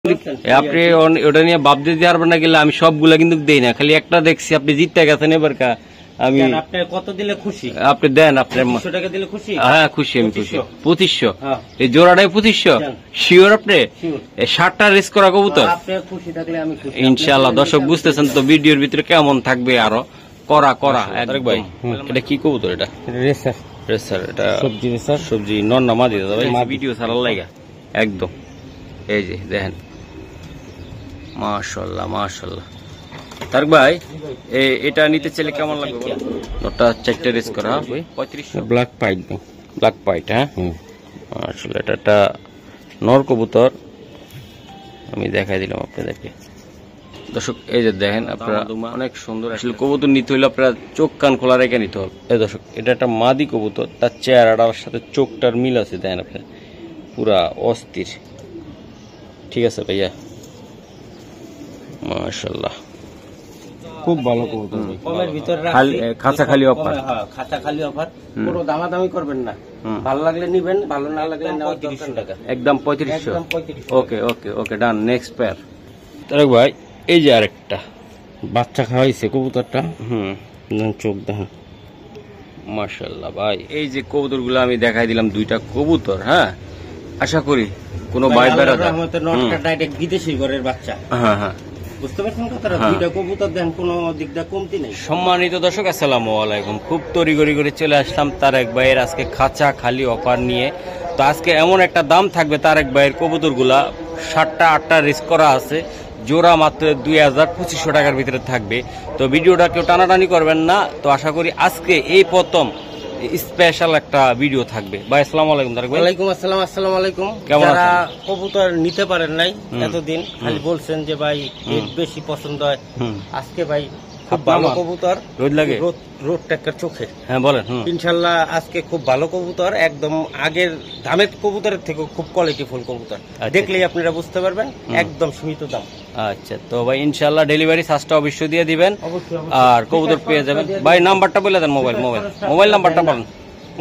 আপনি ওটা নিয়ে ভাব দিতে পারবেন না, গেলে আমি সবগুলা কিন্তু দেই না, খালি একটা দেখছি আপনি জিততে গেছেন এবার কা আমি কত দিলে খুশি? আপনি দেন, আপনার 200 টাকা দিলে খুশি? হ্যাঁ খুশি, আমি খুশি। 2500 এই জোড়াটাই 2500 শিওর? আপনি এই 60টা রেস করা কবুতর খুশি থাকলে আমি খুশি ইনশাআল্লাহ। দর্শক বুঝতেছেন তো ভিডিওর ভিতরে কেমন থাকবে, আরো করা করা এক ভাই। এটা কি কবুতর? এটা রেসার। রেসার। এটা সবজি রেসার। সবজি নর না মাদি দাদা ভাই? ভিডিও ছাড়ার লাগা একদম। এই যে দেখেন, মাশাআল্লাহ মাশাআল্লাহ। তারক ভাই এটা নিতে চাইলে কেমন লাগবে? ওটা 4টে রেস করা ভাই 3500। Black pint. ব্ল্যাক পাইট, হ্যাঁ আসলে এটা একটা নর কবুতর, আমি দেখাই দিলাম আপনাদেরকে। দর্শক এই যে দেখেন, আপনারা অনেক সুন্দর। আসলে কবুতর নিতে হইলে আপনারা চোখ কান খোলা রেখে নিতে হবে। এই দর্শক এটা একটা মাদি কবুতর, তার চেহারাটার সাথে চোখটার মিল আছে, দেখেন আপনার পুরা অস্থির। ঠিক আছে ভাইয়া, মাশাআল্লাহ খুব ভালো কবুতর। কমের ভিতরে খাঁচা খালি অফার। হ্যাঁ খাঁচা খালি অফার, পুরো দামাদামি করবেন না। ভালো লাগলে নিবেন, ভালো না লাগলে নেওয়ার 3500 টাকা একদম 3500। একদম 3500। Okay okay okay done. Next pair. Tarak ভাই এই যে আরেকটা বাচ্চা খাওয়াইছে কবুতরটা। চোখ দেখেন মাশাআল্লাহ ভাই। এই যে কবুতরগুলো আমি দেখাই দিলাম, দুইটা কবুতর। হ্যাঁ আশা করি কোনো ভাই বেড়াতে নটটা ডাইরেক্ট বিদেশি ঘরের বাচ্চা। হ্যাঁ হ্যাঁ বুঝতে পারছেন কথাটা? দুইটা কবুতর দেন, কোনো দিকটা কমতি নেই। সম্মানিত দর্শক আসসালামু আলাইকুম। খুব তড়িঘড়ি করে চলে আসলাম তারেক ভাইয়ের আজকে খাঁচা খালি অফার নিয়ে। তো আজকে এমন একটা দাম থাকবে, তারেক ভাইয়ের কবুতরগুলা 7টা 8টা রেস করা আছে, জোড়া মাত্র 2200 টাকার ভিতরে থাকবে। তো ভিডিওটা কেউ টানাটানি করবেন না। তো আশা করি আজকে এই প্রথম স্পেশাল একটা ভিডিও থাকবে। ভাই আসসালামু আলাইকুম। তারেক ভাই ওয়ালাইকুম আসসালাম। আসসালামু আলাইকুম। কেমন আছেন? যারা কবুতর নিতে পারেন নাই এতদিন, খালি বলছেন যে ভাই বেশি পছন্দ হয়, আজকে ভাই খুব ভালো কবুতর। রোদ লাগে, রোদ টাকার চোখে। হ্যাঁ বলেন। ইনশাল্লাহ আজকে খুব ভালো কবুতর, একদম আগের দামের কবুতরের থেকে খুব কোয়ালিটি ফুল কবুতর। দেখলেই আপনারা বুঝতে পারবেন, একদম সীমিত দাম। আচ্ছা তো ভাই ইনশাআল্লাহ ডেলিভারি চার্জটা অবশ্যই দিয়ে দিবেন, অবশ্যই। আর কবুতর পেয়ে যাবেন। ভাই নাম্বারটা বলে দেন, মোবাইল নাম্বারটা বলেন।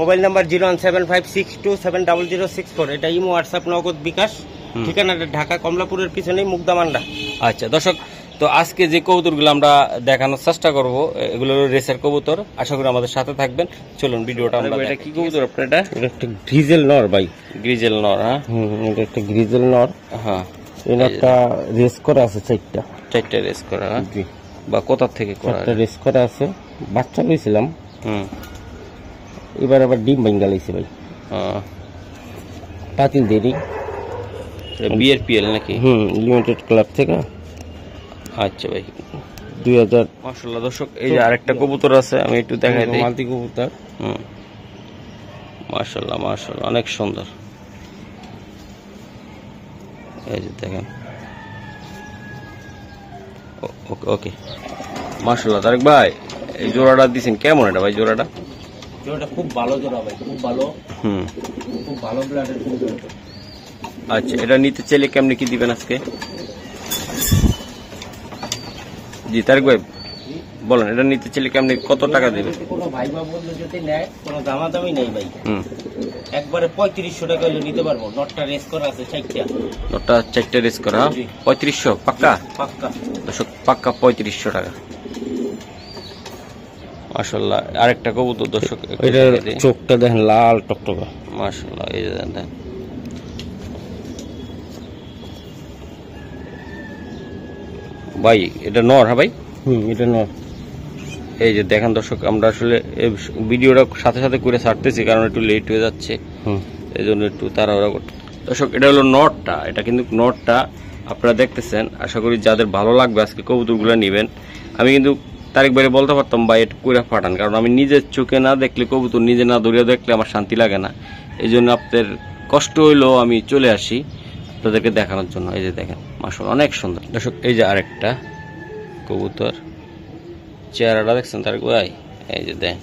Mobile number 01756270064। এটা ইমো, হোয়াটসঅ্যাপ, নগদ, বিকাশ। ঠিকানাটা ঢাকা কমলাপুরের পিছনেই মুগদামান্ডা। আচ্ছা দর্শক, তো আজকে যে কবুতরগুলো আমরা দেখানোর চেষ্টা করব, এগুলো রেসের কবুতর। আশা করি আমাদের সাথে থাকবেন। চলুন ভিডিওটা আমরা। এটা কি কবুতর আপনার? এটা একটা গ্রিজেল নর ভাই। গ্রিজেল নর? হ্যাঁ এটা একটা গ্রিজেল নর। হ্যাঁ একটা রেস করা আছে 4টা রেস করা। বা কোথা থেকে করা? একটা রেস করা আছে, বাচ্চা লইছিলাম। এবার আবার ডিম ভাঙ্গা লইছে ভাই। পাতিল দেরি বিআরপিএল নাকি? লিমিটেড ক্লাব থেকে। আচ্ছা ভাই 2000। মাশাআল্লাহ দর্শক এই যে আরেকটা কবুতর আছে, আমি একটু দেখাই দিই। মাল্টি কবুতর। মাশাআল্লাহ মাশাআল্লাহ অনেক সুন্দর। এই যে দেখেন, ওকে ওকে মাশাআল্লাহ। তারেক ভাই এই জোড়াটা দিছেন কেমন? এটা ভাই জোড়াটা খুব ভালো জোড়া ভাই, খুব ভালো। খুব ভালো ব্লাডের কবুতর। আচ্ছা এটা নিতে চাইলে কেমনে কি দিবেন আজকে? জি তারেক ভাই বলেন, এটা নিতে চাইলে কেমনে কত টাকা দিবেন? কোনো ভাই বা বন্ধু যদি নেয়, কোনো দামাদামি নেই ভাই। একবারে 3500 টাকা হলে নিতে পারবো। নটটা রেস করা আছে 4টা। নটটা 4টা রেস করা 3500 পাক্কা? পাক্কা দর্শক পাক্কা 3500 টাকা। মাশাআল্লাহ আরেকটা কবুতর দর্শক, এটা চোখটা দেখেন লাল টকটকা। মাশাআল্লাহ এই যে দেখেন ভাই, এটা নর? হ্যাঁ ভাই এটা নর। এই যে দেখেন দর্শক, আমরা আসলে ভিডিওটা সাথে সাথে করে ছাড়তেছি, কারণ একটু লেট হয়ে যাচ্ছে, এই জন্য একটু তাড়াহুড়া করতে। দর্শক এটা হলো নটটা, এটা কিন্তু নটটা আপনারা দেখতেছেন। আশা করি যাদের ভালো লাগবে আজকে কবুতরগুলো নেবেন। আমি কিন্তু তারেক ভাইরে বলতে পারতাম ভাই এটা করে পাঠান, কারণ আমি নিজের চোখে না দেখলে, কবুতর নিজে না ধরিয়ে দেখলে আমার শান্তি লাগে না। এই জন্য আপনাদের কষ্ট হইলেও আমি চলে আসি আপনাদেরকে দেখানোর জন্য। এই যে দেখেন মাশাআল্লাহ অনেক সুন্দর। দর্শক এই যে আরেকটা কবুতর, চেহারাটা দেখছেন তারেক ভাই? এই যে দেখেন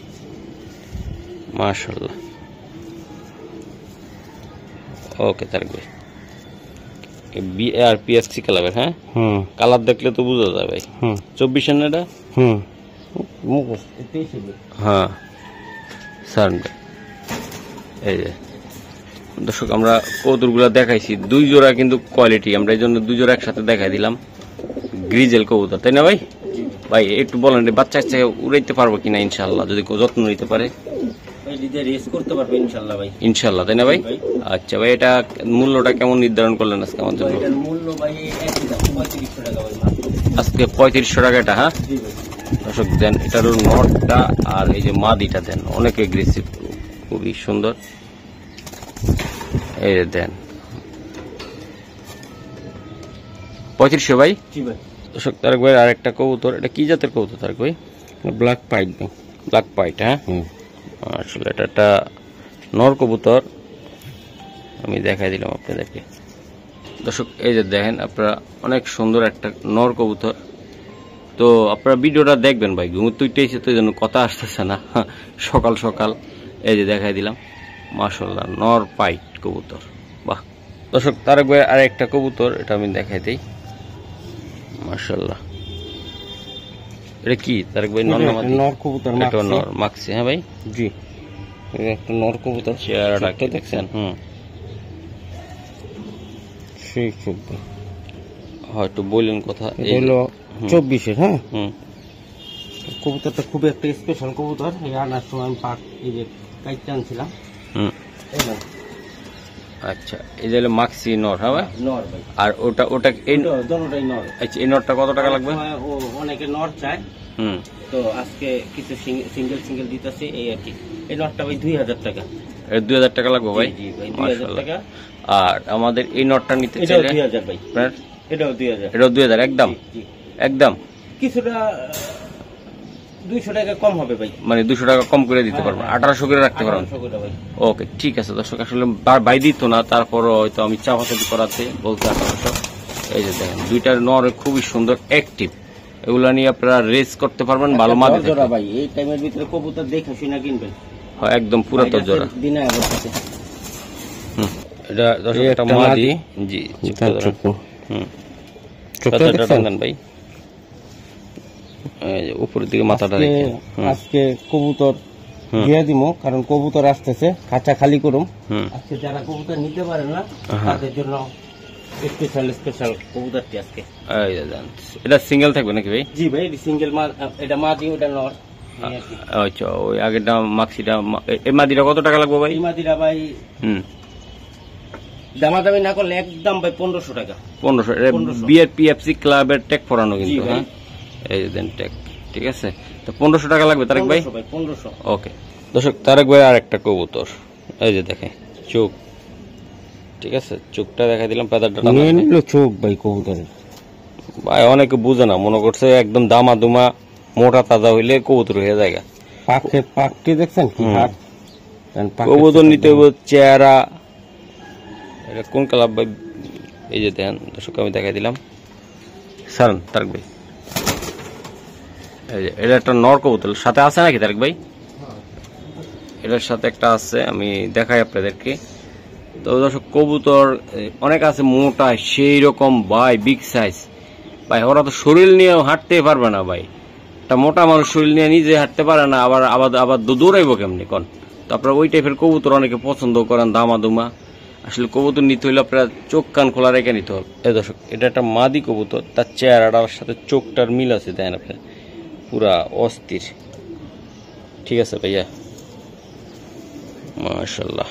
মাশাআল্লাহ। ওকে তারেক ভাই বিআরপিএসসি কালার। হ্যাঁ কালার দেখলে তো বোঝা যায় ভাই। 24 না এটা? হ্যাঁ স্যার এই যে দর্শক আমরা কবুতরগুলো দেখাইছি, 2 জোড়া কিন্তু কোয়ালিটি, আমরা এই জন্য 2 জোড়া একসাথে দেখাই দিলাম। গ্রিজেল কবুতর, তাই না ভাই? ভাই একটু বলেন বাচ্চা কাচ্চা উড়াইতে পারবো কিনা ইনশাআল্লাহ, যদি যত্ন নিতে পারে ইনশাআল্লাহ, তাই না ভাই? আচ্ছা ভাই, এটা মূল্যটা কেমন নির্ধারণ করলেন আজকে আমার জন্য? আজকে 3500 টাকা এটা। হ্যাঁ দর্শক দেন, এটার নটটা আর এই যে মাদিটা দেন, অনেক এগ্রেসিভ, খুবই সুন্দর। এই যে দেন 3500 ভাই। দর্শক তারেক ভাই আরেকটা কবুতর, এটা কি জাতের কবুতর তারেক ভাই? ব্ল্যাক পাইট ভাই। ব্ল্যাক পাইট, হ্যাঁ আসলে এটা একটা নর কবুতর, আমি দেখাই দিলাম আপনাদেরকে। দর্শক এই যে দেখেন আপনারা, অনেক সুন্দর একটা নর কবুতর। তো আপনারা ভিডিওটা দেখবেন ভাই, ঘুমোতে উঠেছে তো এই জন্য কথা আসতেছে না, সকাল সকাল এই যে দেখাই দিলাম। মাশাআল্লাহ নর পাইট কবুতর, বাহ। দর্শক তারেক ভাই আর একটা কবুতর, এটা আমি দেখাই দিই। মাশাআল্লাহ, এটা কি তারেক ভাই? নর কবুতর, এটা নর মাক্সি। হ্যাঁ ভাই, জি একটা নর কবুতর, চেহারাটা দেখছেন? সেই চোখ হয়তো বললেন কথা, হলো 24-এর। হ্যাঁ হুম, কবুতরটা খুব একটা স্পেশাল কবুতর। এই আনার সময় আমি পাক এই যে কাইটটা আনছিলাম। হুম, আচ্ছা এই যে মাক্সি নর। হ্যাঁ ভাই, নর ভাই। আর ওটা ওটা এই দোনোটাই নর। আচ্ছা এই নরটা কত টাকা লাগবে? ও অনেকে নর চায়, হুম, তো আজকে কিছু সিঙ্গেল দিতেছে এই আর কি। এই নটটা ভাই 2000 টাকা। এর 2000 টাকা লাগবে ভাই? জি ভাই 2000 টাকা। আর আমাদের এই নটটা নিতে এটাও চাইলে 2000 ভাই। এটাও 2000। এটাও 2000 একদম? জি একদম কিছুটা 200 টাকা কম হবে ভাই, মানে 200 টাকা কম করে দিতে পারবেন, 1800 করে রাখতে পারবেন? 1800 করে ভাই। ওকে ঠিক আছে। দর্শক আসলে বাই দিত না, তারপরও হয়তো আমি চাপাচাপি করাতে বলতে 1800। এই যে দেখেন দুইটার নর খুবই সুন্দর অ্যাক্টিভ, এগুলা নিয়ে আপনারা রেস করতে পারবেন, ভালো মাদি জোড়া ভাই। এই টাইমের ভিতরে কবুতর দেখে শুনে কিনবেন। হয় একদম পুরো তো জোড়া। দিনে আবার থাকে। এটা দর্শক একটা মাদি। জি চোখটা দেখেন ভাই, এই যে উপরের দিকে মাথাটা দেখেন। আজকে কবুতর দিয়ে দিব, কারণ কবুতর আসতেছে, খাঁচা খালি করুম। আজকে যারা কবুতর নিতে পারে না তাদের জন্য স্পেশাল কবুতরটি আজকে। এটা সিঙ্গেল থাকবে নাকি ভাই? জি ভাই, সিঙ্গেল মাল। এটা মাদি, ওটা নর। আচ্ছা ওই আগেরটা মাক্সিটা, এই মাদিটা কত টাকা লাগবে ভাই? এই মাদিটা ভাই দামাদামি না করলে একদম ভাই 1500 টাকা। 1500? বিআরপিএফসি ক্লাবের ট্যাগ পরানো কিন্তু। হ্যাঁ এই যে দেন ট্যাগ, ঠিক আছে। তো 1500 টাকা লাগবে তারেক ভাই? 1500। ওকে দর্শক তারেক ভাই আর একটা কবুতর, এই যে দেখেন চোখ, ঠিক আছে চোখটা দেখাই দিলাম। পেদারটা চোখ ভাই কবুতরের ভাই অনেকে বুঝে না, মনে করছে একদম দামা দুমা মোটা তাজা হইলে কবুতর হয়ে যায়। পাকটি দেখছেন কি? কবুতর নিতে হবে চেহারা। এটা কোন ক্লাব ভাই? এই যে দেখেন দর্শক আমি দেখাই দিলাম। সারান তারেক ভাই, এই যে এটা একটা নর কবুতর সাথে আছে নাকি তারেক ভাই? এটার সাথে একটা আছে, আমি দেখাই আপনাদেরকে। তো দর্শক কবুতর অনেক আছে মোটা সেই রকম ভাই, বিগ সাইজ ভাই। ওরা তো শরীর নিয়ে হাঁটতে পারবে না ভাই, একটা মোটা মানুষ শরীর নিয়ে নিজে হাঁটতে পারে না, আবার আবার আবার দৌড়াইবো কেমনি কোন? তো আপনারা ওই টাইপের কবুতর অনেকে পছন্দ করেন, দামা দুমা। আসলে কবুতর নিতে হইলে আপনারা চোখ কান খোলা রেখে নিতে হবে। এই দর্শক এটা একটা মাদি কবুতর, তার চেহারাটার সাথে চোখটার মিল আছে, দেখেন আপনার পুরা অস্থির। ঠিক আছে ভাইয়া, মাশাআল্লাহ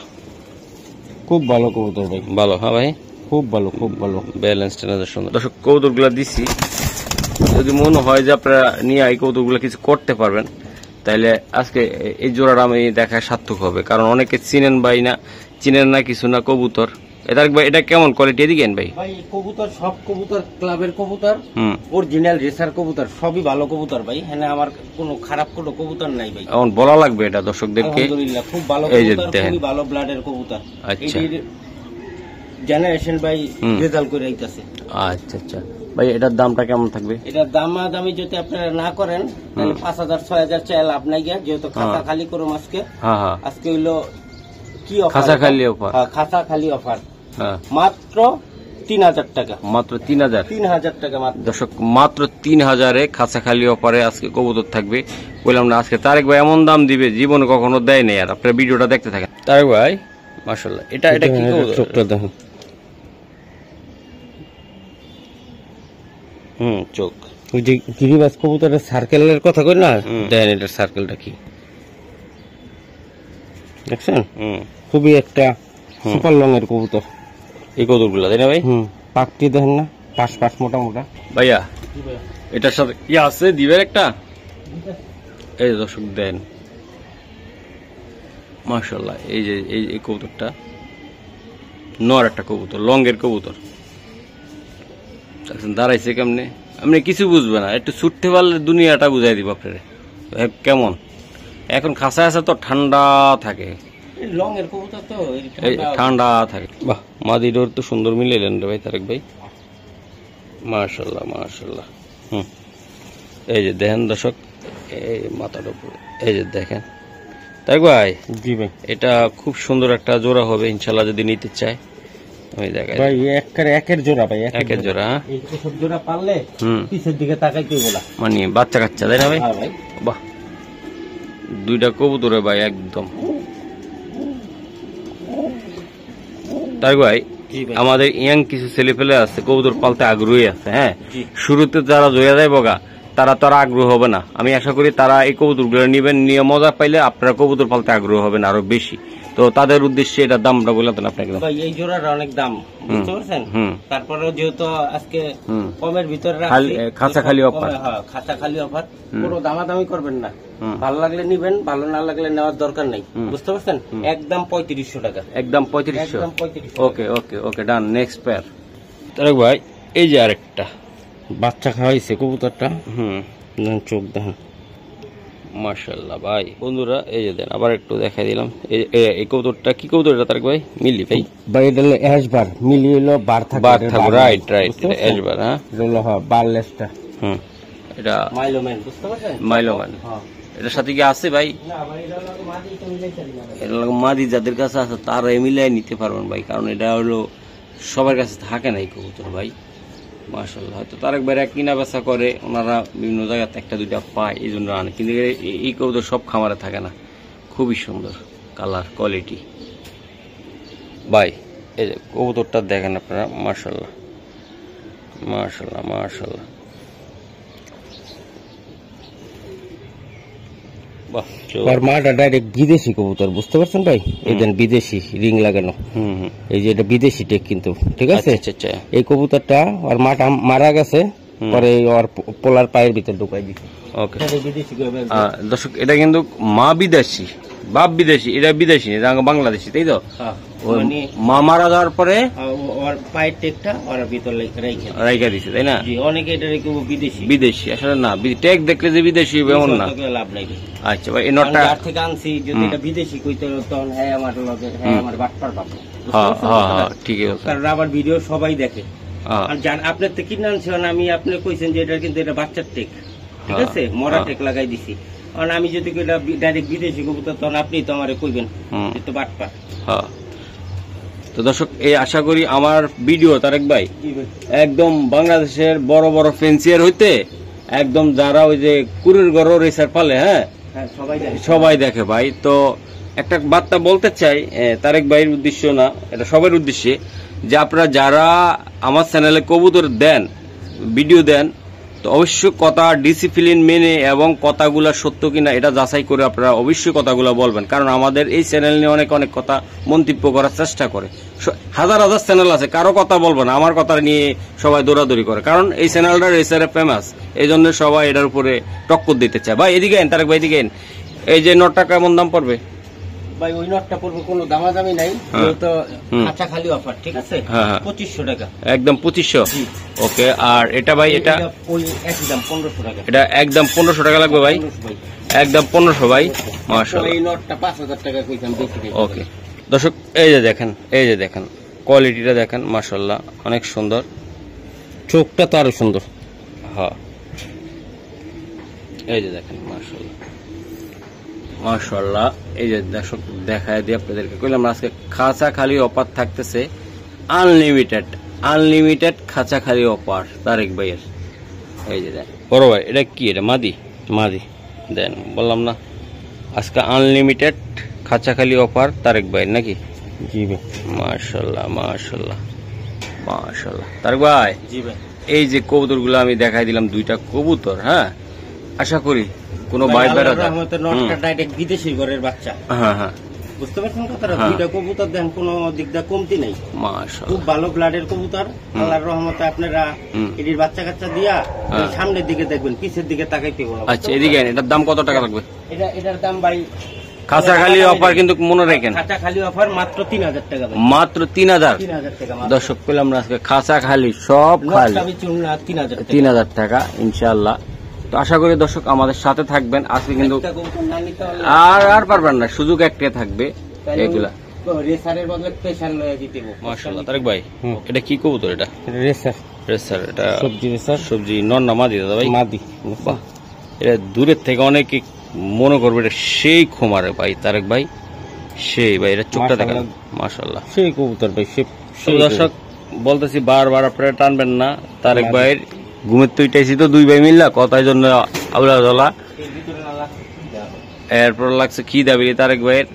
খুব ভালো কবুতর ভাই। ভালো? হ্যাঁ ভাই খুব ভালো, খুব ভালো ব্যালেন্স সুন্দর। দর্শক কবুতর গুলা দিচ্ছি, যদি মনে হয় যে আপনারা নিয়ে এই কবুতর গুলা কিছু করতে পারবেন, তাহলে আজকে এই জোড়াটা আমি দেখা সার্থক হবে। কারণ অনেকে চিনেন না কিছু না কবুতর। এটা কেমন কোয়ালিটি? এদিকে ভাই। ভাই কবুতর সব কবুতর ক্লাবের কবুতর, অরিজিনাল রেসার কবুতর, সবই ভালো কবুতর ভাই। হ্যাঁ আমার কোনো খারাপ কোনো কবুতর নাই ভাই। এখন বলা লাগবে এটা দর্শকদেরকে? আলহামদুলিল্লাহ খুব ভালো কবুতর, খুবই ভালো ব্লাডের কবুতর। আচ্ছা জেনারেশন ভাই রেজাল্ট করে আইতাছে। আচ্ছা আচ্ছা ভাই, এটার দামটা কেমন থাকবে? এটার দামি যদি আপনারা না করেন তাহলে 5000 6000 চাই লাভ নাই গিয়া, যেহেতু খাতা খালি করুম আজকে। আজকে হইলো কি অফার? খাতা খালি অফার। খাতা খালি অফার মাত্র 3000 টাকা। মাত্র 3000 টাকা মাত্র। দর্শক মাত্র 3000-এ খাঁচা খালি অফারে আজকে কবুতর থাকবে। বললাম না আজকে তারেক ভাই এমন দাম দিবে জীবনে কখনো দেয় নাই। আর আপনারা ভিডিওটা দেখতে থাকেন। তারেক ভাই মাশাআল্লাহ। এটা কি চোখটা দেখেন, চোখ। ওই যে গিরিবাজ কবুতরের সার্কেলের কথা কই না, দেখেন এটার সার্কেলটা কি দেখছেন? খুবই একটা সুপার লং এর কবুতর এই কবুতরগুলো, তাই না ভাই? পাকটি দেখেন না, পাশ মোটা মোটা। ভাইয়া এটার সাথে কি আছে দিবেন একটা? এই দর্শক দেন মাশাআল্লাহ, এই যে এই কবুতরটা নর একটা কবুতর, লং এর কবুতর। দাঁড়াইছে কেমনে, আপনি কিছু বুঝবে না, একটু ছুটতে পারলে দুনিয়াটা বুঝাই দিব আপনারে কেমন। এখন খাসা আছে তো ঠান্ডা থাকে, লং এর কবুতর তো ঠান্ডা থাকে। বাহ, মাদি ডোর তো সুন্দর মিলাইলেন রে ভাই তারেক ভাই, মাশাআল্লাহ মাশাআল্লাহ। এই যে দেখেন দর্শক, এই মাথার উপরে এই যে দেখেন তারেক ভাই। জি ভাই, এটা খুব সুন্দর একটা জোড়া হবে ইনশাআল্লাহ, যদি নিতে চাই আমি দেখাই ভাই। একের জোড়া ভাই, একের জোড়া। এই সব জোড়া পারলে পিছের দিকে তাকাইতেই বলা, মানে বাচ্চা কাচ্চা, তাই না ভাই? বাহ, দুইটা কবুতরে ভাই একদম। তাই ভাই আমাদের ইয়াং কিছু ছেলে পেলে আছে কবুতর পালতে আগ্রহী আছে, হ্যাঁ। শুরুতে যারা জয়া যায় বগা তারা তো আর আগ্রহ হবে না, আমি আশা করি তারা এই কবুতরগুলো নিবেন, নিয়ে মজা পাইলে আপনারা কবুতর পালতে আগ্রহ হবেন আরো বেশি। তো তাদের উদ্দেশ্যে এটা দামটা বলে দেন আপনাকে। এই জোড়াটা অনেক দাম, বুঝতে পারছেন? তারপরেও যেহেতু আজকে কমের ভিতরে খাঁচা খালি অফার, খাঁচা খালি অফার, কোনো দামাদামি করবেন না, ভালো লাগলে নিবেন, ভালো না লাগলে নেওয়ার দরকার নাই, বুঝতে পারছেন? একদম 3500 টাকা, একদম 3500। Okay okay okay, done. Next pair Tarique ভাই, এই যে আরেকটা বাচ্চা খাওয়াইছে কবুতরটা, চোখ দেখেন মাশাআল্লাহ ভাই। বন্ধুরা এই যে দেন, আবার একটু দেখাই দিলাম এই কবুতরটা। কি কবুতর এটা তারেক ভাই? মিলি ভাই, ভাই এটা হলো অ্যাশবার, মিলি হলো বার থাকে, রাইট রাইট, এটা অ্যাশবার। হ্যাঁ, এটা হলো বারলেসটা, এটা মাইলোম্যান, বুঝতে পারছেন? মাইলোম্যান। এটার সাথে কি আছে ভাই? না ভাই, এটা হলো মাদি, তো মিলাইছেন না এটা হলো মাদি, যাদের কাছে আছে তারা মিলাই নিতে পারবেন ভাই, কারণ এটা হলো সবার কাছে থাকে না এই কবুতর ভাই। মাশাআল্লাহ, হয়তো তারেক ভাইরা কিনা বেচা করে, ওনারা বিভিন্ন জায়গাতে একটা দুইটা পায়, এই জন্য আনে, কিন্তু এই কবুতর সব খামারে থাকে না। খুবই সুন্দর কালার কোয়ালিটি ভাই। এই যে কবুতরটা দেখেন আপনারা, মাশাআল্লাহ মাশাআল্লাহ মাশাআল্লাহ। আর মাটা ডাইরেক্ট বিদেশি কবুতর, বুঝতে পারছেন ভাই? এই দেন বিদেশি রিং লাগানো, এই যে এটা বিদেশি টেক কিন্তু, ঠিক আছে? এই কবুতরটা আর মাটা মারা গেছে, পরে ওর পোলার পায়ের ভিতর ঢুকাই দিচ্ছে। ওকে দর্শক, এটা কিন্তু মা বিদেশি বাপ বিদেশি, এটা বিদেশি বাংলাদেশি, তাই তো? মা মারা যাওয়ার পরে ওর পায়ের টেকটা ওর ভিতর রাইখা দিছে, তাই না? অনেকে এটা বিদেশি বিদেশি আসলে না, টেক দেখলে যে বিদেশি এমন না, লাভ নাই। আচ্ছা ভাই, এই নটটা থেকে আনছি, যদি এটা বিদেশি কইতে তখন হ্যাঁ আমার লগে, হ্যাঁ আমার বাটপার পাবো। হ্যাঁ ঠিক আছে, কারণ আবার ভিডিও সবাই দেখে, আর জান আপনার থেকে কিনে আনছেন, আমি আপনি কইছেন যে এটা কিন্তু এটা বাচ্চার টেক, ঠিক আছে? মরা টেক লাগাই দিছি, কারণ আমি যদি ডাইরেক্ট বিদেশি কবুতর, তখন আপনি তো আমারে কইবেন একটু বাটপার। হ্যাঁ, তো দর্শক এই আশা করি আমার ভিডিও তারেক ভাই একদম বাংলাদেশের বড় বড় ফেন্সিয়ার হইতে একদম যারা ওই যে কুড়ির গড় রেসার পালে, হ্যাঁ সবাই দেখে ভাই। তো একটা বার্তা বলতে চাই তারেক ভাইয়ের উদ্দেশ্য না, এটা সবার উদ্দেশ্যে, যে আপনারা যারা আমার চ্যানেলে কবুতর দেন, ভিডিও দেন, তো অবশ্যই কথা ডিসিপ্লিন মেনে এবং কথাগুলো সত্য কিনা এটা যাচাই করে আপনারা অবশ্যই কথাগুলো বলবেন, কারণ আমাদের এই চ্যানেল নিয়ে অনেক অনেক কথা মন্তব্য করার চেষ্টা করে, হাজার হাজার চ্যানেল আছে, কারো কথা বলবো না, আমার কথা নিয়ে সবাই দৌড়াদৌড়ি করে, কারণ এই চ্যানেলটা রেসারে ফেমাস, এই জন্য সবাই এটার উপরে টক্কর দিতে চায়। ভাই এদিকে তারেক ভাই এদিকে, এই যে নটটা কেমন দাম পড়বে? ভাই ওই নটটা পড়বে কোনো দামাদামি নাই, তো কাঁচা খালি অফার, ঠিক আছে? 2500 টাকা, একদম 2500। ওকে, আর এটা ভাই এটা ওই একই দাম 1500 টাকা, এটা একদম 1500 টাকা লাগবে ভাই, একদম 1500 ভাই। মাশাআল্লাহ, এই নটটা 5000 টাকা কইতাম বেশি। ওকে দর্শক, এই যে দেখেন কোয়ালিটিটা দেখেন, মাশাআল্লাহ অনেক সুন্দর, চোখটা তো আরো সুন্দর। হ্যাঁ, এই যে দেখেন মাশাআল্লাহ মাশাআল্লাহ। এই যে দর্শক দেখায় দিই আপনাদেরকে, কইলাম আজকে খাঁচা খালি অফার থাকতেছে, আনলিমিটেড খাঁচা খালি অফার তারেক ভাইয়ের। এই যে দেন বড় ভাই, এটা কি? এটা মাদি দেন, বললাম না আজকে আনলিমিটেড খাঁচা খালি অফার তারেক ভাইয়ের, নাকি? জি ভাই। মাশাআল্লাহ মাশাআল্লাহ মাশাআল্লাহ। তারক ভাই, জি ভাই, এই যে কবুতরগুলো আমি দেখাই দিলাম, দুইটা কবুতর, হ্যাঁ, আশা করি কোনো ভাই বেড়াদার নটটা ডাইরেক্ট বিদেশি ঘরের বাচ্চা। হ্যাঁ হ্যাঁ, বুঝতে পারছেন কথাটা? দুইটা কবুতর দেন, কোনো দিক দিয়ে কমতি নাই, মাশাআল্লাহ খুব ভালো ব্লাডের কবুতর। আল্লাহর রহমতে আপনারা এটির বাচ্চা কাচ্চা দিয়া সামনের দিকে দেখবেন, পিছের দিকে তাকাইতে হবে। আচ্ছা, এদিকে এটার দাম কত টাকা লাগবে? এটার দাম ভাই খাঁচাখালি অফার কিন্তু মনে রাখেন, খাঁচাখালি অফার মাত্র 3000 টাকা ভাই, মাত্র 3000 টাকা। দর্শক পেলাম না আজকে খাঁচাখালি সব খালি 3000 টাকা ইনশাআল্লাহ। তো আশা করি দর্শক আমাদের সাথে থাকবেন আজকে, কিন্তু আর পারবেন না, সুযোগ একটাই থাকবে এগুলা। রেসারের বদলে স্পেশাল লয়ে দিতে হবে। মাশাআল্লাহ। তারেক ভাই, এটা কি কবুতর? এটা রেসার। রেসার, এটা সবজি রেসার। সবজি নর না মাদি দাদা ভাই? মাদি। বাহ, এটা দূরের থেকে অনেকে মনে করবে এটা সেই খোমারে ভাই তারেক ভাই, সেই ভাই, এটা চোখটা দেখেন মাশাআল্লাহ, সেই কবুতর ভাই। সেই দর্শক বলতেছি বারবার আপনারা টানবেন না, তারেক ভাইয়ের ঘুমের তো উঠাইছি তো দুই ভাই মিল্লা, কথার জন্য আউলা জলা, এরপর লাগছে কি দাবি তারেক ভাইয়ের।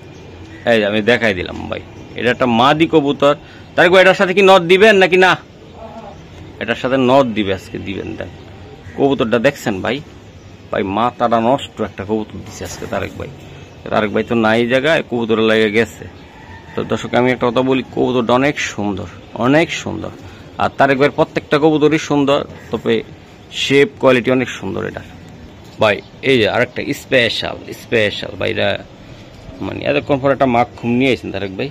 এই যে আমি দেখাই দিলাম ভাই, এটা একটা মাদি কবুতর। তারেক ভাই, এটার সাথে কি নদ দিবেন নাকি না? এটার সাথে নদ দিবে, আজকে দিবেন। দেখ কবুতরটা দেখছেন ভাই, ভাই মাথাটা নষ্ট একটা কবুতর দিচ্ছে আজকে তারেক ভাই। তারেক ভাই তো নাই জায়গায়, কবুতর লেগে গেছে। তো দর্শক আমি একটা কথা বলি, কবুতরটা অনেক সুন্দর, অনেক সুন্দর। আর তারেক ভাইয়ের প্রত্যেকটা কবুতরই সুন্দর, তবে শেপ কোয়ালিটি অনেক সুন্দর এটা ভাই। এই যে আরেকটা স্পেশাল স্পেশাল ভাই, এটা মানে এতক্ষণ পর একটা মাখ ঘুম নিয়ে আসছেন তারেক ভাই।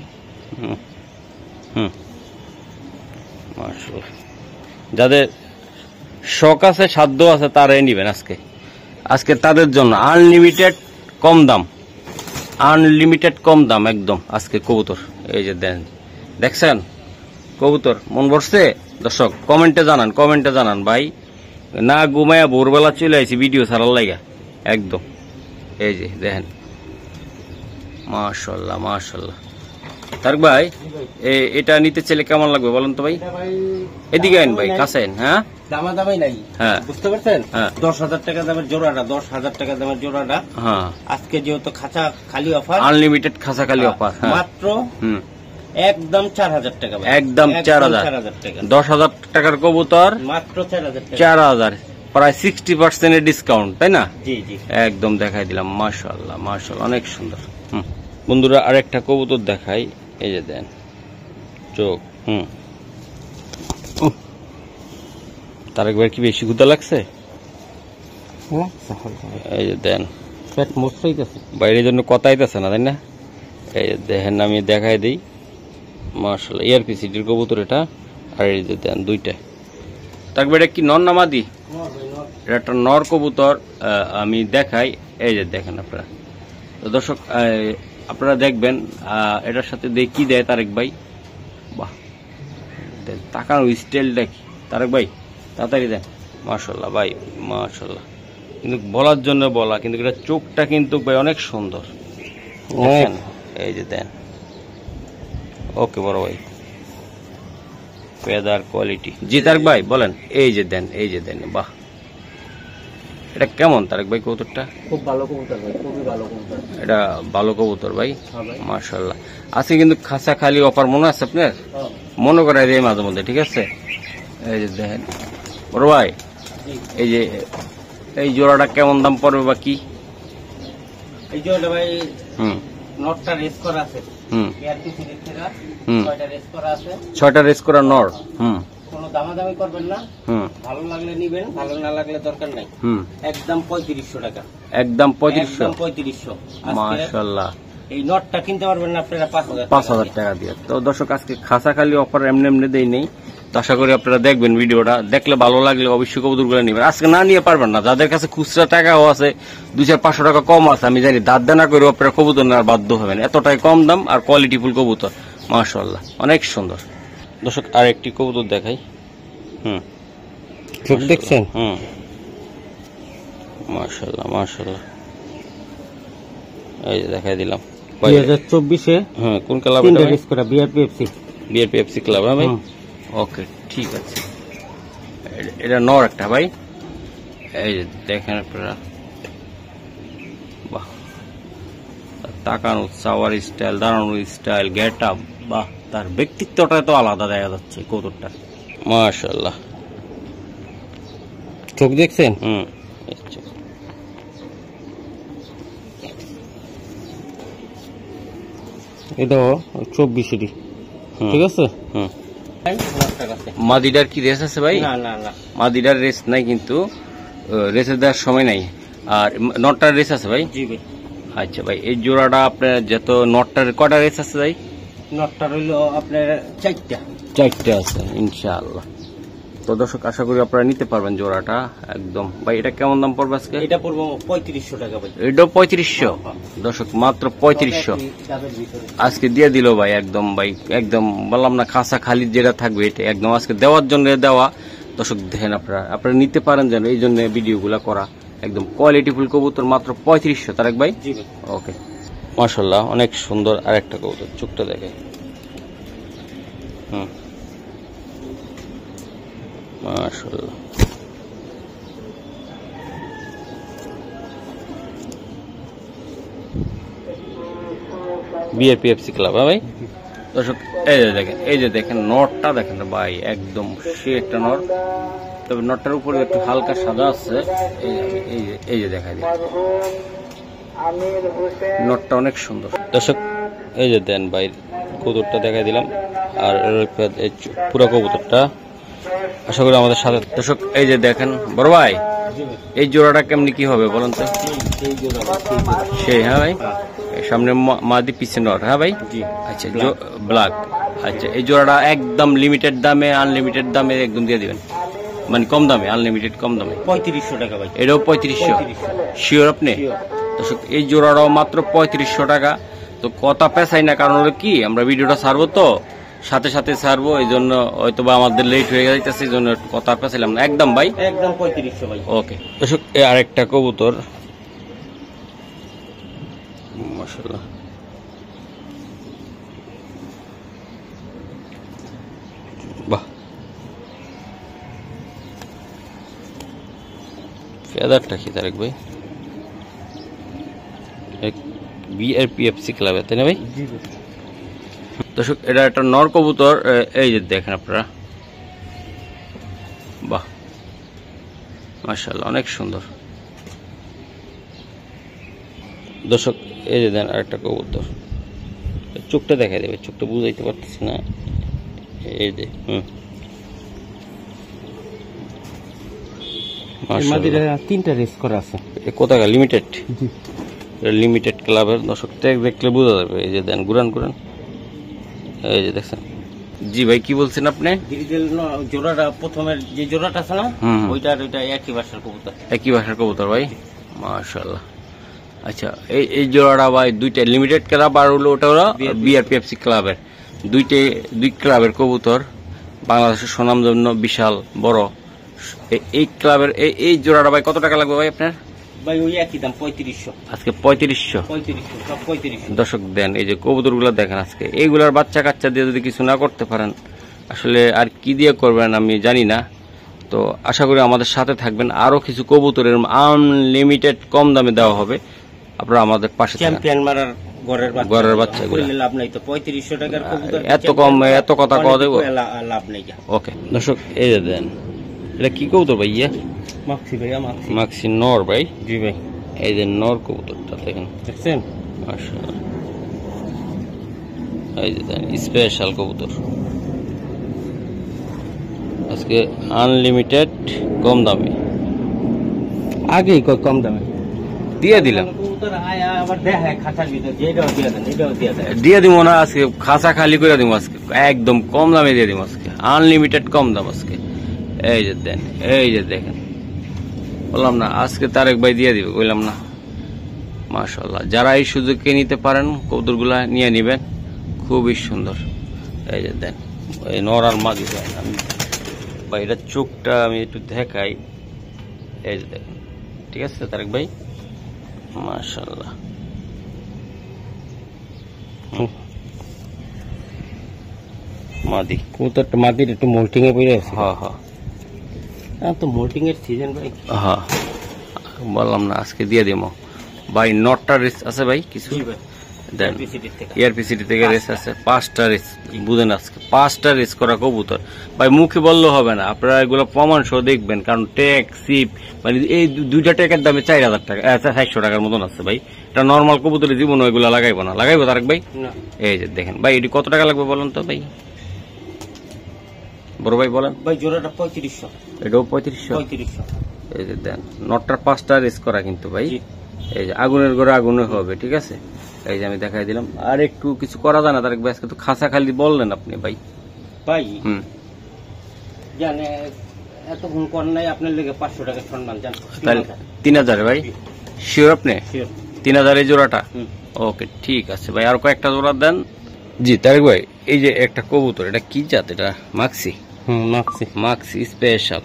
মাশাআল্লাহ। যাদের শখ আছে, সাধ্য আছে, তারাই নিবেন আজকে। আজকে তাদের জন্য আনলিমিটেড কম দাম, আনলিমিটেড কম দাম একদম আজকে কবুতর। এই যে দেন, দেখছেন কবুতর, মন ভরছে? দর্শক কমেন্টে জানান, কমেন্টে জানান ভাই। না ঘুমায়া ভোরবেলা চলে আইছি ভিডিও ছাড়ার লাগা একদম। এই যে দেখেন, মাশাআল্লাহ মাশাআল্লাহ। তারেক ভাই, এটা নিতে চাইলে কেমন লাগবে বলেন তো ভাই? এদিকে আইন ভাই, কাছে আইন। হ্যাঁ, দামাদামি নাই, হ্যাঁ, বুঝতে পারছেন? 10,000 টাকা দামের জোড়াটা, 10,000 টাকা দামের জোড়াটা। হ্যাঁ, আজকে যেহেতু খাঁচা খালি অফার, আনলিমিটেড খাঁচা খালি অফার, মাত্র একদম 4000 টাকা, একদম 4000 টাকা। 10,000 টাকার কবুতর মাত্র 4000 টাকা, 4000, প্রায় 60% ডিসকাউন্ট, তাই না? জি জি, একদম দেখাই দিলাম। মাশাআল্লাহ মাশাআল্লাহ, অনেক সুন্দর। বন্ধুরা আরেকটা কবুতর দেখাই, এই যে দেন চোখ। তারেক ভাই কি বেশি ক্ষুধা লাগছে? এই যে দেন, বাইরের জন্য কথা আইতেছে না, তাই না? এই যে দেখেন, আমি দেখাই দিই। মাশাআল্লাহ, এআরপি সিটির কবুতর এটা। আর এই যে দেন দুইটা। তারেক ভাই, এটা কি নর না মাদি? এটা একটা নর কবুতর, আমি দেখাই। এই যে দেখেন আপনারা, তো দর্শক আপনারা দেখবেন এটার সাথে দিয়ে কি দেয় তারেক ভাই। বাহ, তাকানোর স্টাইলটা কি তারেক ভাই, তাড়াতাড়ি দেন। মাশাআল্লাহ ভাই মাশাআল্লাহ, কিন্তু বলার জন্য বলা, কিন্তু এটা চোখটা কিন্তু ভাই অনেক সুন্দর। এই যে দেন, ওকে বড় ভাই, ফেদার কোয়ালিটি। জি তারেক ভাই বলেন। এই যে দেন, এই যে দেন, বাহ, এটা কেমন তারেক ভাই কবুতরটা? খুব ভালো কবুতর ভাই, খুবই ভালো কবুতর। এটা ভালো কবুতর ভাই, মাশাআল্লাহ। আজকে কিন্তু খাঁচা খালি অফার মনে আছে আপনার? মনে করাই দেয় মাঝে মধ্যে, ঠিক আছে? এই যে দেখেন বড় ভাই, এই যে এই জোড়াটা কেমন দাম পড়বে বা কি? এই জোড়াটা ভাই নটটা রেস করা আছে, ছয়টা রেস করা নর। কোনো দামাদামি করবেন না, ভালো লাগলে নিবেন, ভালো না লাগলে দরকার নাই। একদম 3500 টাকা, একদম 3500। 3500 মাশাআল্লাহ। এই নটটা কিনতে পারবেন না আপনারা 5000 টাকা দিয়ে। তো দর্শক আজকে খাঁচা খালি অফার এমনি এমনি দেই নেই। তো আশা করি আপনারা দেখবেন ভিডিওটা, দেখলে ভালো লাগলে অবশ্যই কবুতরগুলো নেবেন। আজকে না নিয়ে পারবেন না, যাদের কাছে খুচরা টাকাও আছে, 200-500 টাকা কম আছে, আমি জানি দাঁত দানা করে আপনারা কবুতর নেওয়ার বাধ্য হবেন। এতটাই কম দাম আর কোয়ালিটিফুল কবুতর, মাশাআল্লাহ অনেক সুন্দর। দর্শক আর একটি কবুতর দেখাই। চোখ দেখছেন? মাশাআল্লাহ মাশাআল্লাহ, এই যে দেখাই দিলাম। 2024-এ কোন ক্লাব? BRPFC club. হ্যাঁ ভাই, ওকে ঠিক আছে। এটা নর একটা ভাই, এই যে দেখেন আপনারা, বাহ, তাকানো, চাওয়ার স্টাইল, দাঁড়ানোর স্টাইল, গেট আপ, বাহ, তার ব্যক্তিত্বটা তো আলাদা দেখা যাচ্ছে কবুতরটা। মাশাআল্লাহ, চোখ দেখছেন? এটাও 24 ঠিক আছে। মাদিটার কি রেস আছে ভাই? না না না, মাদিটার রেস নাই, কিন্তু রেসে দেওয়ার সময় নাই। আর নটটার রেস আছে ভাই? জি ভাই। আচ্ছা ভাই, এই জোড়াটা আপনার যত নটটার কটা রেস আছে ভাই? নটটা রইল আপনার 4টা আছে ইনশাআল্লাহ। তো দর্শক, আশা করি আপনারা নিতে পারবেন জোড়াটা একদম। ভাই এটা কেমন দাম পড়বে আজকে? এটা পড়বো 3500 টাকা ভাই। এটাও 3500? দর্শক, মাত্র 3500 আজকে দিয়ে দিল ভাই। একদম ভাই, একদম বললাম না, খাসা খালি যেটা থাকবে এটা একদম আজকে দেওয়ার জন্য দেওয়া। দর্শক দেখেন, আপনারা নিতে পারেন যেন, এই জন্য ভিডিওগুলো করা। একদম কোয়ালিটিফুল কবুতর, মাত্র 3500 তারেক ভাই। ওকে, মাশাআল্লাহ, অনেক সুন্দর। আরেকটা কবুতর, চোখটা দেখে। মাশাআল্লাহ, বিআরপিএফসি ক্লাব। হ্যাঁ ভাই। দর্শক, এই যে দেখেন নটটা দেখেন ভাই, একদম সে একটা নট। তবে নটটার উপরে একটু হালকা সাদা আছে। এই যে দেখা যায়, নটটা অনেক সুন্দর। দর্শক, এই যে দেন ভাই, কবুতরটা দেখাই দিলাম। আর পুরো কবুতরটা আশা করি আমাদের সাথে। দর্শক, এই যে দেখেন বড় ভাই, এই জোড়াটা কেমনি কি হবে বলুন তো? সেই, হ্যাঁ ভাই, সামনে মাদি, পিছনে নর। হ্যাঁ ভাই। আচ্ছা, ব্ল্যাক। আচ্ছা, এই জোড়াটা একদম লিমিটেড দামে, আনলিমিটেড দামে একদম দিয়ে দিবেন, মানে কম দামে, আনলিমিটেড কম দামে। 3500 টাকা ভাই। এটাও 3500? শিওর আপনি? দর্শক, এই জোড়াটাও মাত্র 3500 টাকা। তো কথা পেছাই না, কারণ হলো কি, আমরা ভিডিওটা ছাড়বো তো সাথে সাথে ছাড়বো, এই জন্য হয়তো বা আমাদের লেট হয়ে যাইতেছে, এই জন্য কথা পেছাইলাম না। একদম ভাই, একদম 3500 ভাই। ওকে। দর্শক, আরেকটা কবুতর, মাশাআল্লাহ, বাহ, ফেদারটা কি তারেক ভাই? বিআরপিএফসি ক্লাবে, তাই না ভাই? দর্শক, এটা একটা নর কবুতর। এই যে দেখেন আপনারা, বাহ, মাশাআল্লাহ, অনেক সুন্দর। দর্শক, এই যে দেন আরেকটা কবুতর। চোখটা দেখাই দেবে, চোখটা বুঝাইতে পারতেছি না। এই যে তিনটা রেস করা আছে। কোথাকার? লিমিটেড? লিমিটেড ক্লাবের। দর্শক, দেখলে বোঝা যাবে। এই যে দেন, ঘুরান। এই যে দেখছেন। জি ভাই, কি বলছেন আপনি? জোড়াটা, প্রথমের যে জোড়াটা আছে না, ওইটা একই বাসার কবুতর। একই বাসার কবুতর ভাই, মাশাআল্লাহ। আচ্ছা, এই জোড়াটা ভাই দুইটা লিমিটেড ক্লাব, আর হলো ওটা হলো বিআরপিএফসি ক্লাবের। দুই ক্লাবের কবুতর, বাংলাদেশের সুনামধন্য বিশাল বড় এই ক্লাবের। এই জোড়াটা ভাই কত টাকা লাগবে ভাই আপনার? ভাই ওই একই দাম, 3500 আজকে। 3500? সব 3500। দর্শক দেন, এই যে কবুতর গুলো দেখেন আজকে, এইগুলার বাচ্চা কাচ্চা দিয়ে যদি কিছু না করতে পারেন, আসলে আর কি দিয়ে করবেন আমি জানি না। তো আশা করি আমাদের সাথে থাকবেন, আরো কিছু কবুতরের আনলিমিটেড কম দামে দেওয়া হবে, আপনারা আমাদের পাশে। চ্যাম্পিয়ন মারার ঘরের বাচ্চাগুলো লাভ নাই তো, 3500 টাকার কবুতর এত কম, এত কথা কওয়া দেবো, লাভ নেই। ওকে। দর্শক, এই যে দেন, এটা কি কবুতর ভাই? মাক্সি ভাইয়া, মাক্সি নর ভাই? জি ভাই। এই যে নর কবুতরটা দেখেন, দেখছেন? মাশাআল্লাহ, এই যে দেন, স্পেশাল কবুতর আজকে, আনলিমিটেড কম দামে। আগেই কম দামে দিয়ে দিলাম, দিয়ে দিব না আজকে, খাঁচা খালি করে দিব আজকে, একদম কম দামে দিয়ে দিব আজকে, আনলিমিটেড কম দাম আজকে। এই যে দেন, এই যে দেখেন, বললাম না আজকে তারেক ভাই দিয়ে দিবে, বললাম না। মাশাআল্লাহ, যারা এই সুযোগকে নিতে পারেন কবুতরগুলা নিয়ে নিবেন, খুবই সুন্দর। এই যে দেন, এই নর আর মাদি দেন। আমি ভাই এটা চোখটা আমি একটু দেখাই, এই যে দেখেন, ঠিক আছে তারেক ভাই? মাশাআল্লাহ, মাদি কবুতরটা, মাদির একটু মোল্টিং এ পড়ে আছে। হ্যাঁ, তো মোল্টিং এর সিজন ভাই। বললাম না আজকে দিয়ে দিব ভাই। নটটা রেস আছে ভাই কিছু? দেন এআরপি সিটি থেকে রেস আছে 5টা রেস, বুঝেন আজকে 5টা রেস করা কবুতর ভাই, মুখে বললে হবে না, আপনারা এগুলো প্রমাণ সহ দেখবেন, কারণ ট্যাগ সিপ মানে এই 2টা ট্যাগের দামে 4000 টাকা 400 টাকার মতন আছে ভাই। এটা নর্মাল কবুতরের জীবনে এগুলো লাগাইবো না, লাগাইবো তারেক ভাই? এই যে দেখেন ভাই, এটি কত টাকা লাগবে বলেন তো ভাই, বড় ভাই বলেন ভাই? জোড়াটা 3500। এটাও 3500। এই যে দেন নটটার 5টা রেস করা কিন্তু ভাই, এই যে আগুনের ঘরে আগুনে হবে, ঠিক আছে? এই যে আমি দেখাই দিলাম, আর একটু কিছু করা যায় না তারেক ভাই? আজকে তো খাসা খালি বললেন আপনি ভাই। ভাই জানে এতক্ষণ কর নাই আপনার লেগে 500 টাকা সম্মান জান, তাহলে 3000 ভাই? শিওর আপনি? 3000 এই জোড়াটা? ওকে ঠিক আছে ভাই, আর কয়েকটা জোড়া দেন। জি তারেক ভাই, এই যে একটা কবুতর, এটা কি জাত? এটা মাক্সি? মাক্সি স্পেশাল।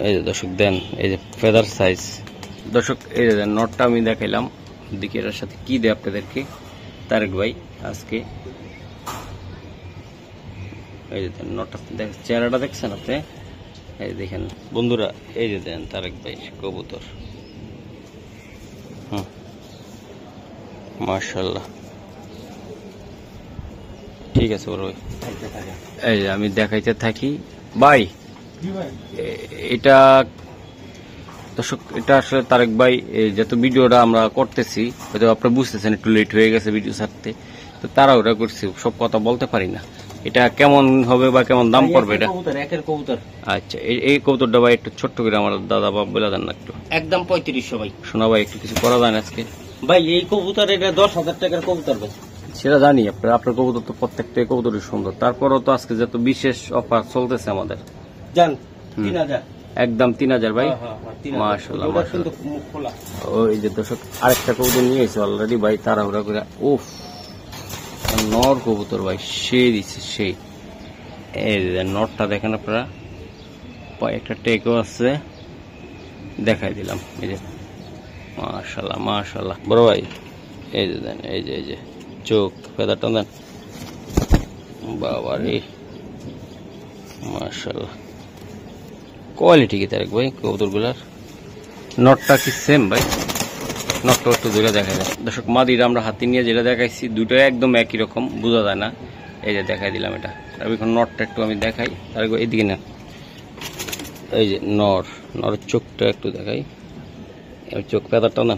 এই যে দর্শক দেন, এই যে ফেদার সাইজ দর্শক, এই যে দেন নটটা আমি দেখাইলাম, দেখি এটার সাথে কি দেয় আপনাদেরকে তারেক ভাই আজকে। এই যে দেন নটটা, চেহারাটা দেখছেন আপনি? এই দেখেন বন্ধুরা, এই যে দেন তারেক ভাই কবুতর। মাশাআল্লাহ, ঠিক আছে বড় ভাই। এই যে আমি দেখাইতে থাকি ভাই, এটা দর্শক, এটা আসলে তারেক ভাই যত ভিডিওটা আমরা করতেছি হয়তো আপনারা বুঝতেছেন একটু লেট হয়ে গেছে ভিডিও ছাড়তে, তো তারা ওটা করছি, সব কথা বলতে পারি না। এটা কেমন হবে বা কেমন দাম পড়বে এটা? আচ্ছা, এই কবুতরটা ভাই একটু ছোট্ট করে আমার দাদা বাপ বলে দেন না একটু। একদম 3500 ভাই। শোনা ভাই, একটু কিছু করা যায় না আজকে ভাই? এই কবুতর এটা 10,000 টাকার কবুতর ভাই। সেটা জানি, আপনার কবুতর তো প্রত্যেকটা কবুতরই সুন্দর, তারপরও তো আজকে যত বিশেষ অফার চলতেছে আমাদের জান 3000, একদম 3000 ভাই। মাশাআল্লাহ মাশাআল্লাহ। ওই যে দর্শক আরেকটা কবুতর নিয়ে এসে অলরেডি ভাই, তাড়াহুড়া করে। উফ, নর কবুতর ভাই, সেই দিচ্ছে সেই। এই যে নরটা দেখেন আপনারা, একটা টেকও আছে, দেখাই দিলাম। এই যে মাশাআল্লাহ মাশাআল্লাহ বড় ভাই, এই যে দেন, এই যে চোখ ফেদারটা দেন, বাবা রে মাশাআল্লাহ। কোয়ালিটি কি তারেক ভাই কবুতর গুলার? নটটা কি সেম ভাই? নটটা একটু দূরে দেখা যায় দর্শক। মাদিরা আমরা হাতে নিয়ে যেটা দেখাইছি, দুটোই একদম একই রকম, বোঝা যায় না। এই যে দেখাই দিলাম এটা। এখন নটটা একটু আমি দেখাই তারেক ভাই, এইদিকে না, এই যে নরের চোখটা একটু দেখাই, চোখ ফেদারটা না।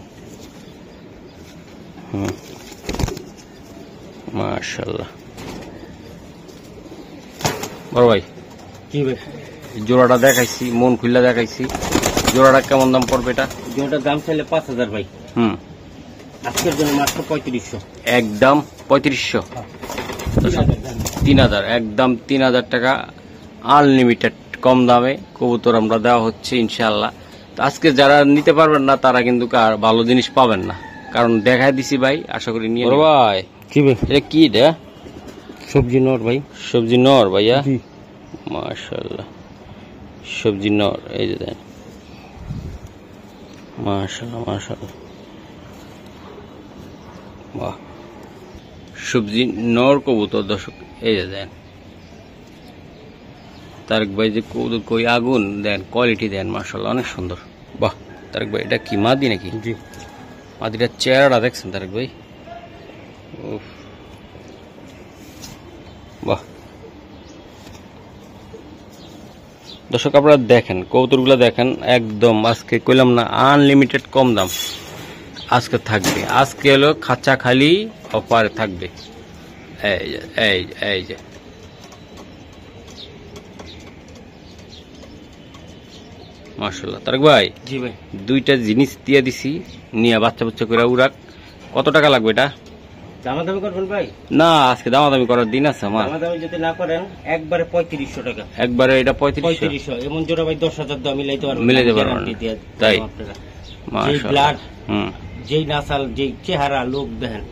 মাশাআল্লাহ বড় ভাই, কি ভাই জোড়াটা দেখাইছি, মন খুললা দেখাইছি, জোড়াটা কেমন দাম পড়বে এটা? জোড়াটার দাম চাইলে 5000 ভাই। আজকের জন্য মাত্র 3500। একদম 3500? 3000, একদম 3000 টাকা আনলিমিটেড কম দামে কবুতর আমরা দেওয়া হচ্ছে ইনশাআল্লাহ। তো আজকে যারা নিতে পারবেন না তারা কিন্তু আর ভালো জিনিস পাবেন না, কারণ দেখাই দিছি ভাই, আশা করি নিয়ে ভাই। কি ভাই এটা কি? এটা সবজি নর ভাই। সবজি নর ভাইয়া? মাশাআল্লাহ, সবজি নর। এই যে দেন, মাশাআল্লাহ মাশাআল্লাহ, বাহ, সবজি নর কবুতর দর্শক। এই যে দেন তারেক ভাই, যে কবুতর কই আগুন দেন, কোয়ালিটি দেন, মাশাআল্লাহ অনেক সুন্দর। বাহ তারেক ভাই, এটা কি মাদি নাকি? জি, মাদিটার চেহারাটা দেখছেন তারেক ভাই? বাহ দর্শক, আপনারা দেখেন কবুতরগুলো দেখেন, একদম আজকে কইলাম না আনলিমিটেড কম দাম আজকে থাকবে। আজকে হলো খাঁচা খালি অফার থাকবে। এই যে এই যে মাশাআল্লাহ। তারেক ভাই, জি ভাই, দুইটা জিনিস দিয়ে দিছি, নিয়ে বাচ্চা বাচ্চা করে উড়াক। কত টাকা লাগবে এটা? দামাদামি করবেন ভাই? না, আজকে দামাদামি করার দিন আছে আমার। দামাদামি যদি না করেন একবারে 3500 টাকা। একবারে এটা 3500? এমন জোড়া ভাই 10,000 দাম মিলাইতে পারবেন? মিলাইতে পারবেন তাই? মাশাআল্লাহ, যেই নাসাল, যেই চেহারা, লোক দেখেন।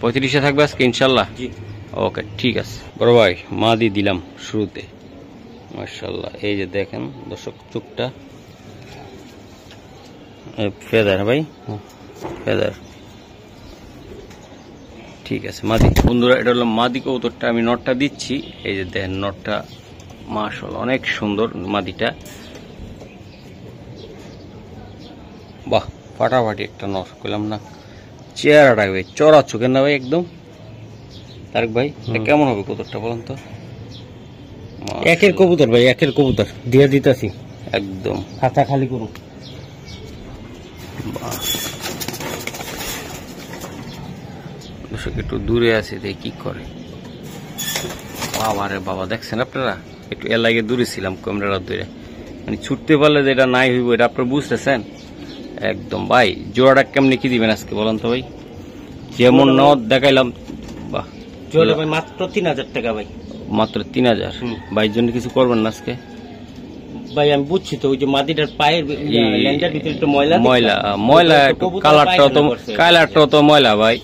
3500 থাকবে আজকে ইনশাআল্লাহ। জি ওকে ঠিক আছে বড় ভাই, মাদি দিলাম শুরুতে। মাশাআল্লাহ, এই যে দেখেন দর্শক, চোখটা ফেদার ভাই, ফেদার। ঠিক আছে মাদি বন্ধুরা, এটা হলো মাদি কবুতরটা। আমি নটটা দিচ্ছি, এই যে দেখেন নটটা মাশাআল্লাহ অনেক সুন্দর মাদিটা। ফাটাফাটি একটা নর কইলাম না, চেহারাটা ভাই চড়া চোখের না ভাই একদম। তারেক ভাই এটা কেমন হবে কবুতরটা বলেন তো? একের কবুতর ভাই, একের কবুতর দিয়ে দিতেছি একদম, খাতা খালি করুন। একটু দূরে আছে দেখি কি করে। বাবা রে বাবা, দেখছেন আপনারা? একটু এর লাগে দূরে ছিলাম ক্যামেরার দূরে, মানে ছুটতে পারলে যে এটা নাই হইব এটা আপনারা বুঝতেছেন একদম। ভাই জোড়াটা কেমনি কি দিবেন আজকে বলেন তো ভাই? যেমন নদ দেখাইলাম, বাহ জোড়া ভাই মাত্র 3000 টাকা ভাই, মাত্র 3000। ভাইয়ের জন্য কিছু করবেন না আজকে? ভাই আমি বুঝছি তো, ওই যে মাদিটার পায়ের ল্যান্ডার ভিতরে একটু ময়লা ময়লা ময়লা, কালারটা তো ময়লা ভাই।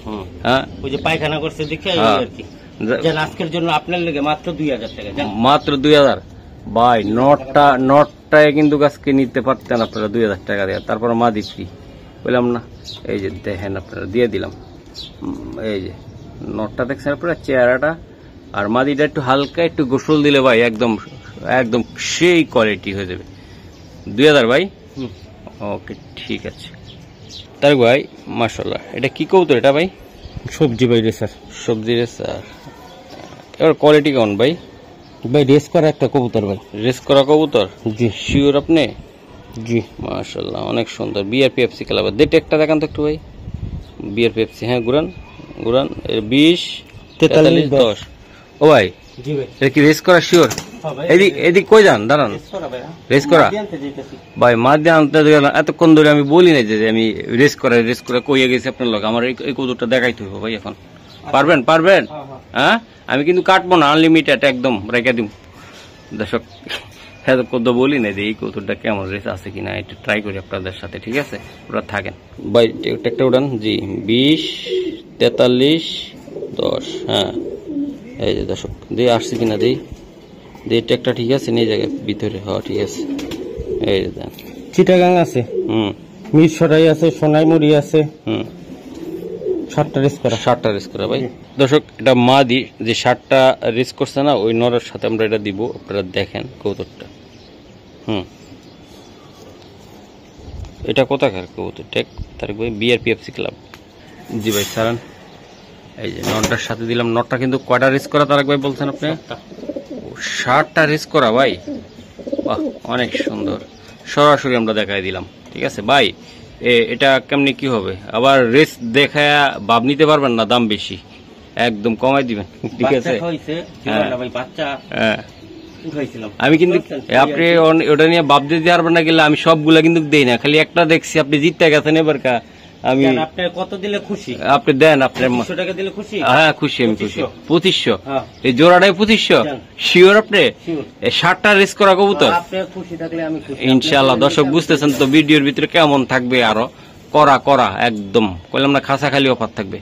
হ্যাঁ ওই যে পায়খানা করছে দেখে আর কি। আজকের জন্য আপনার লেগে মাত্র 2000 টাকা, মাত্র 2000। ভাই নটটায় কিন্তু আজকে নিতে পারতেন আপনারা 2000 টাকা দিয়ে, তারপর মাদি ফ্রি বললাম না। এই যে দেখেন আপনারা দিয়ে দিলাম, এই যে নটটা দেখছেন আপনারা চেহারাটা, আর মাদিটা একটু হালকা একটু গোসল দিলে ভাই একদম একদম সেই কোয়ালিটি হয়ে যাবে। 2000 ভাই, ওকে ঠিক আছে। তারেক ভাই মাশাআল্লাহ, এটা কি কবুতর এটা ভাই? সবজি ভাই রেসার। সবজি রেসার, এবার কোয়ালিটি কেমন ভাই? ভাই রেস করা একটা কবুতর ভাই। রেস করা কবুতর? জি শিওর আপনি? জি মাশাআল্লাহ অনেক সুন্দর। বিআরপিএফসি ক্লাব দেখতে একটা দেখান তো একটু ভাই। বিআরপিএফসি, হ্যাঁ ঘুরান ঘুরান। 20 43 10। ও ভাই জি ভাই, এটা কি রেস করা শিওর? এদিক কই যান, দাঁড়ান। রেস করা ভাই, মাঝে আনতে এতক্ষণ ধরে আমি বলি না যে আমি রেস করে কইয়া গেছি আপনার লোক। আমার এই কবুতরটা দেখাইতে হবে ভাই এখন। পারবেন পারবেন? হ্যাঁ আমি কিন্তু কাটবো না, আনলিমিটেড একদম রেখে দিব। দর্শক হ্যাঁ কত বলি না যে এই কবুতরটা কেমন রেস আছে কিনা, একটু ট্রাই করি আপনাদের সাথে, ঠিক আছে? ওরা থাকেন ভাই, একটা উড়ান। জি 20 43 10। হ্যাঁ এই যে দর্শক দিয়ে আসছে কিনা দিই একটা, ঠিক আছে নিয়ে জায়গায় ভিতরে। হ্যাঁ ঠিক আছে, এই যে দেন। চিটাগাং আছে, মিরসরাই আছে, সোনাইমুড়ি আছে। 7টা রেস করা ভাই। দর্শক এটা মাদি যে 7টা রেস করছে না, ওই নরের সাথে আমরা এটা দিব, আপনারা দেখেন কবুতরটা। এটা কোথাকার কবুতর? তারেক ভাই বিআরপিএফসি ক্লাব। জি ভাই সারান। এই যে নটটার সাথে দিলাম। নটটা কিন্তু কয়টা রেস করা তারেক ভাই বলছেন আপনি? 7টা রেস করা ভাই, বাহ অনেক সুন্দর। সরাসরি আমরা দেখাই দিলাম, ঠিক আছে ভাই? এটা কেমনি কি হবে? আবার রেস দেখায় ভাব নিতে পারবেন না, দাম বেশি, একদম কমাই দিবেন, ঠিক আছে? হ্যাঁ আমি কিন্তু আপনি ওটা নিয়ে ভাব দিতে পারবেন না, গেলে আমি সবগুলা কিন্তু দেই না, খালি একটা দেখছি আপনি জিততে গেছেন। এবার আমি কত দিলে খুশি? আপনি দেন, আপনার 200 টাকা দিলে খুশি? হ্যাঁ খুশি, আমি খুশি। 2500 এই জোড়াটাই 2500 শিওর? আপনি 7টা রেস করা কবুতর? ইনশাআল্লাহ। দর্শক বুঝতেছেন তো ভিডিওর ভিতরে কেমন থাকবে, আরো করা একদম কইলাম না, খাসা খালি অফার থাকবে।